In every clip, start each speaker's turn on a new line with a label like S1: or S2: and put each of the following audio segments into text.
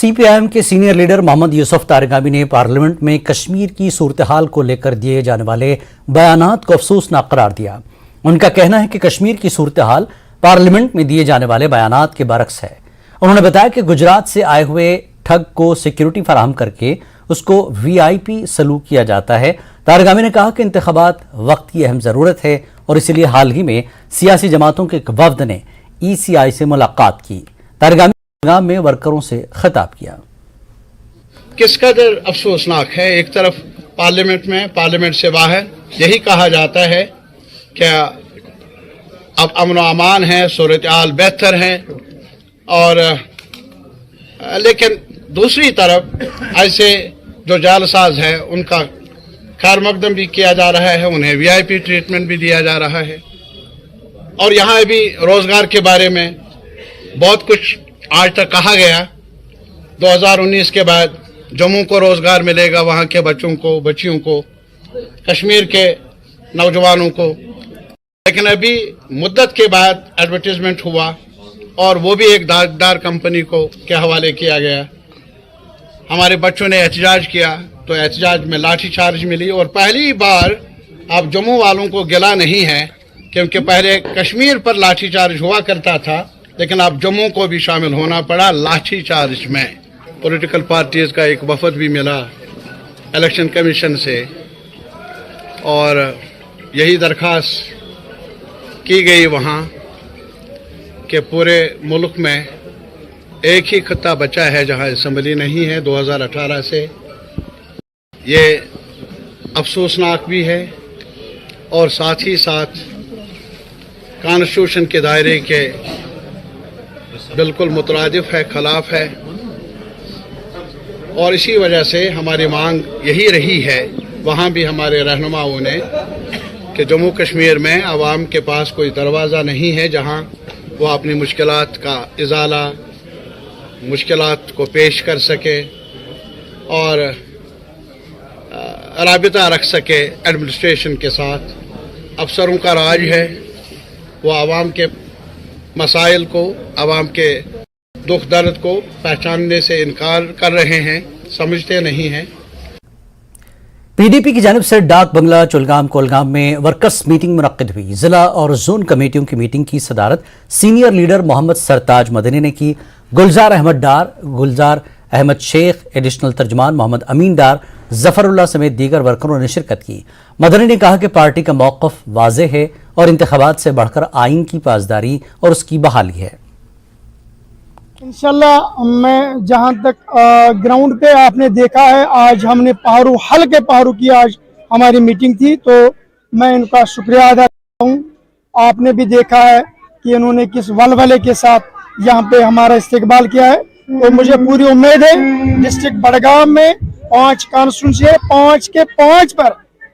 S1: C P I am کے senior leader محمد یوسف تارگامی نے parliament میں کشمیر کی صورتحال کو لے کر دیے جانے والے بیانات کو افسوسناک قرار دیا۔ ان کا کہنا ہے کہ کشمیر کی صورتحال پارلیمنٹ میں دیے جانے والے بیانات کے برعکس ہے۔ انہوں نے بتایا کہ گجرات سے آئے ہوئے ٹھگ کو سیکیورٹی فراہم کر کے اس کو وی آئی پی سلوک کیا جاتا ہے۔ تارگامی نے کہا کہ انتخابات وقت کی اہم ضرورت ہے اور اسی لیے حال ہی میں سیاسی جماعتوں کے ایک وفد نے ای سی آئی سے ملاقات کی۔ تارگامی میں ورکروں سے خطاب کیا۔
S2: کس قدر افسوسناک ہے، ایک طرف پارلیمنٹ میں، پارلیمنٹ سے باہر یہی کہا جاتا ہے کہ اب امن و امان ہے، صورتحال بہتر ہے، اور لیکن دوسری طرف ایسے جو جعلساز ہے ان کا خیر مقدم بھی کیا جا رہا ہے، انہیں وی آئی پی ٹریٹمنٹ بھی دیا جا رہا ہے، اور یہاں ابھی روزگار کے بارے میں بہت کچھ آج تک کہا گیا۔ 2019 کے بعد جموں کو روزگار ملے گا، وہاں کے بچوں کو، بچیوں کو، کشمیر کے نوجوانوں کو، لیکن ابھی مدت کے بعد ایڈورٹیزمنٹ ہوا اور وہ بھی ایک داغدار کمپنی کو کے حوالے کیا گیا۔ ہمارے بچوں نے احتجاج کیا تو احتجاج میں لاٹھی چارج ملی، اور پہلی بار اب جموں والوں کو گلا نہیں ہے، کیونکہ پہلے کشمیر پر لاٹھی چارج ہوا کرتا تھا، لیکن اب جموں کو بھی شامل ہونا پڑا لاٹھی چارج میں۔ پولیٹیکل پارٹیز کا ایک وفد بھی ملا الیکشن کمیشن سے، اور یہی درخواست کی گئی وہاں کہ پورے ملک میں ایک ہی خطہ بچا ہے جہاں اسمبلی نہیں ہے 2018 سے۔ یہ افسوسناک بھی ہے اور ساتھ ہی ساتھ کانسٹیٹیوشن کے دائرے کے بالکل مترادف ہے، خلاف ہے، اور اسی وجہ سے ہماری مانگ یہی رہی ہے وہاں بھی ہمارے رہنماؤں نے کہ جموں کشمیر میں عوام کے پاس کوئی دروازہ نہیں ہے جہاں وہ اپنی مشکلات کا ازالہ، مشکلات کو پیش کر سکے اور رابطہ رکھ سکے ایڈمنسٹریشن کے ساتھ۔ افسروں کا راج ہے، وہ عوام کے مسائل کو، عوام کے دکھ درد کو پہچاننے سے انکار کر رہے ہیں، سمجھتے نہیں ہیں۔
S1: پی ڈی پی کی جانب سے ڈاک بنگلہ چولگام کولگام میں ورکرز میٹنگ منعقد ہوئی۔ ضلع اور زون کمیٹیوں کی میٹنگ کی صدارت سینئر لیڈر محمد سرتاج مدنی نے کی۔ گلزار احمد ڈار، گلزار احمد شیخ، ایڈیشنل ترجمان محمد امین ڈار، ظفر اللہ سمیت دیگر ورکروں نے شرکت کی۔ مدنی نے کہا کہ پارٹی کا موقف واضح ہے اور انتخابات سے بڑھ کر آئین کی پاسداری اور اس کی بحالی ہے۔
S3: انشاءاللہ میں جہاں تک گراؤنڈ پہ آپ نے دیکھا ہے، آج ہم نے پہاڑوں حلقے پہاڑوں کی آج ہماری میٹنگ تھی، تو میں ان کا شکریہ ادا کرتا ہوں۔ آپ نے بھی دیکھا ہے کہ انہوں نے کس ولولے کے ساتھ یہاں پہ ہمارا استقبال کیا ہے، تو مجھے پوری امید ہے ڈسٹرکٹ بڑگام میں 5 کانسٹیٹوئنسی ہے، 5 کے 5 پر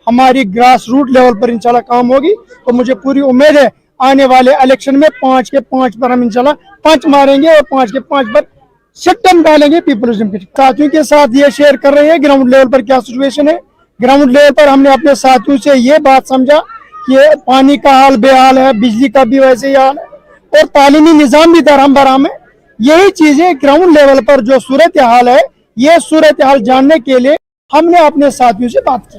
S3: ہماری گراس روٹ لیول پر انشاءاللہ کام ہوگی، تو مجھے پوری امید ہے آنے والے الیکشن میں 5 کے 5 پر ہم انشاءاللہ پنچ ماریں گے اور 5 کے 5 پر سٹم ڈالیں گے پیپلزم کے ساتھیوں کے ساتھ۔ یہ شیئر کر رہے ہیں گراؤنڈ لیول پر کیا سچویشن ہے۔ گراؤنڈ لیول پر ہم نے اپنے ساتھیوں سے یہ بات سمجھا کہ پانی کا حال بے حال ہے، بجلی کا بھی ویسے ہی حال ہے، اور تعلیمی نظام بھی درہم برہم ہے۔ یہی چیزیں گراؤنڈ لیول پر جو صورتحال ہے، یہ صورتحال جاننے کے لیے ہم نے اپنے ساتھیوں سے بات کی۔